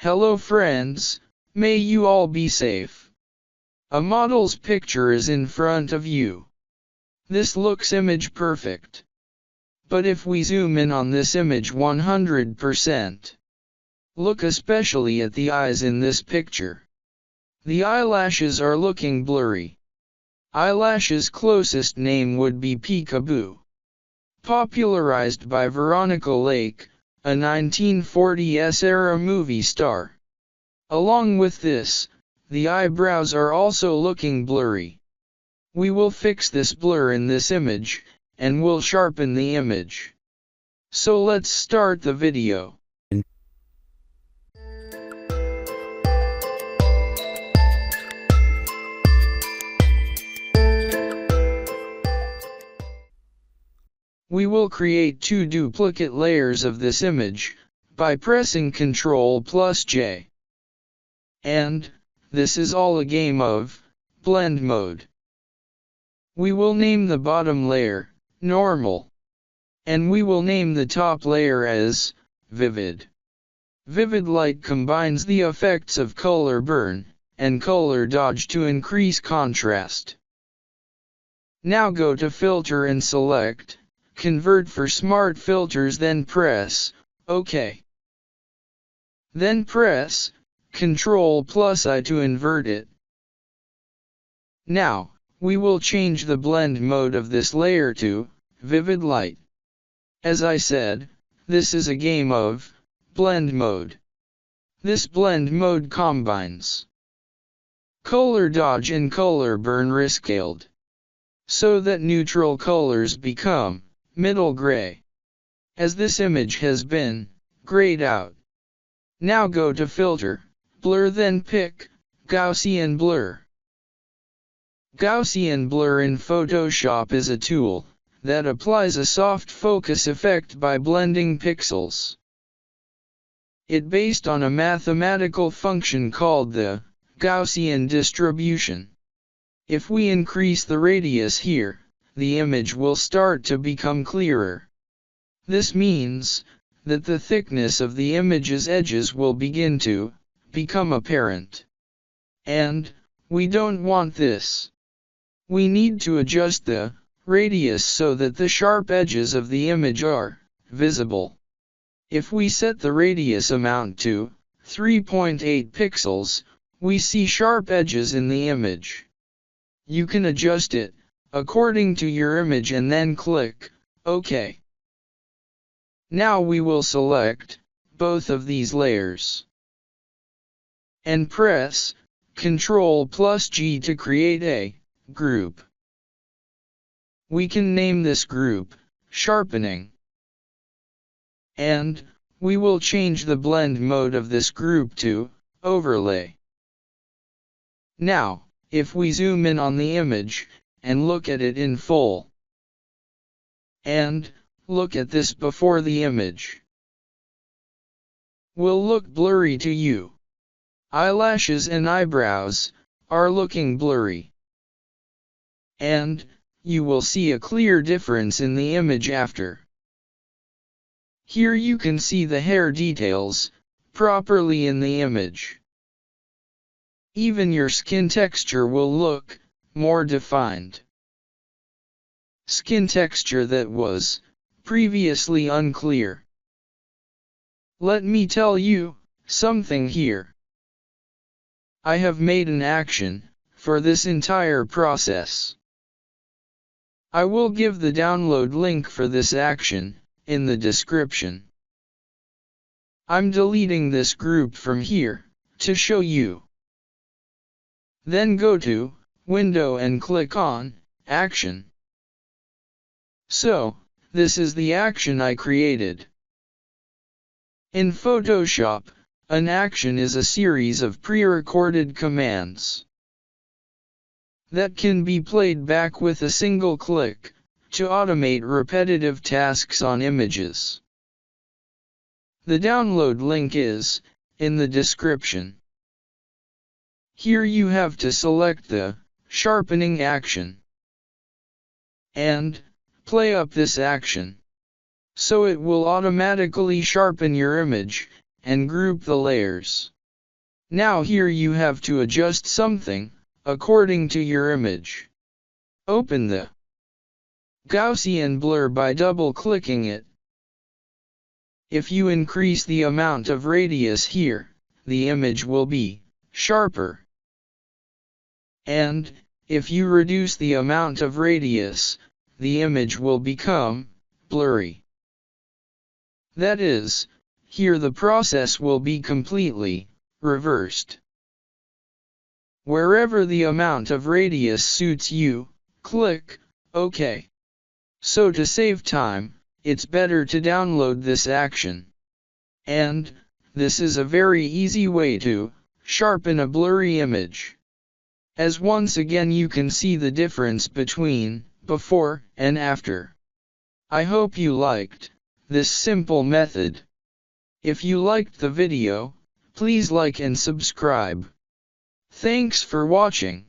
Hello friends, may you all be safe. A model's picture is in front of you. This looks image perfect. But if we zoom in on this image 100%, look especially at the eyes in this picture. The eyelashes are looking blurry. Eyelashes' closest name would be peekaboo. Popularized by Veronica Lake, a 1940s-era movie star. Along with this, the eyebrows are also looking blurry. We will fix this blur in this image, and we'll sharpen the image. So let's start the video. We will create two duplicate layers of this image, by pressing Ctrl+J. And, this is all a game of blend mode. We will name the bottom layer, normal. And we will name the top layer as vivid. Vivid light combines the effects of color burn and color dodge to increase contrast. Now go to Filter and select Convert for Smart Filters, then press OK. Then press Ctrl+I to invert it. Now, we will change the blend mode of this layer to vivid light. As I said, this is a game of blend mode. This blend mode combines color dodge and color burn rescaled, so that neutral colors become middle gray, as this image has been grayed out. Now go to Filter, Blur, then pick Gaussian Blur. Gaussian Blur in Photoshop is a tool that applies a soft focus effect by blending pixels. It based on a mathematical function called the Gaussian distribution. If we increase the radius here, the image will start to become clearer. This means that the thickness of the image's edges will begin to become apparent. And we don't want this. We need to adjust the radius so that the sharp edges of the image are visible. If we set the radius amount to 3.8 pixels, we see sharp edges in the image. You can adjust it according to your image and then click OK. Now we will select both of these layers and press Ctrl+G to create a group. We can name this group Sharpening. And we will change the blend mode of this group to Overlay. Now, if we zoom in on the image and look at it in full, and look at this before the image, will look blurry to you. Eyelashes and eyebrows are looking blurry. And you will see a clear difference in the image after. Here you can see the hair details properly in the image. Even your skin texture will look more defined. Skin texture that was previously unclear. Let me tell you something here. I have made an action for this entire process. I will give the download link for this action in the description. I'm deleting this group from here to show you. Then go to Window and click on Action. So, this is the action I created. In Photoshop, an action is a series of pre-recorded commands that can be played back with a single click to automate repetitive tasks on images. The download link is in the description. Here you have to select the Sharpening action and play up this action, so it will automatically sharpen your image and group the layers. Now here you have to adjust something, according to your image. Open the Gaussian Blur by double-clicking it. If you increase the amount of radius here, the image will be sharper. And, if you reduce the amount of radius, the image will become blurry. That is, here the process will be completely reversed. Wherever the amount of radius suits you, click OK. So to save time, it's better to download this action. And, this is a very easy way to sharpen a blurry image. As once again you can see the difference between before and after. I hope you liked this simple method. If you liked the video, please like and subscribe. Thanks for watching.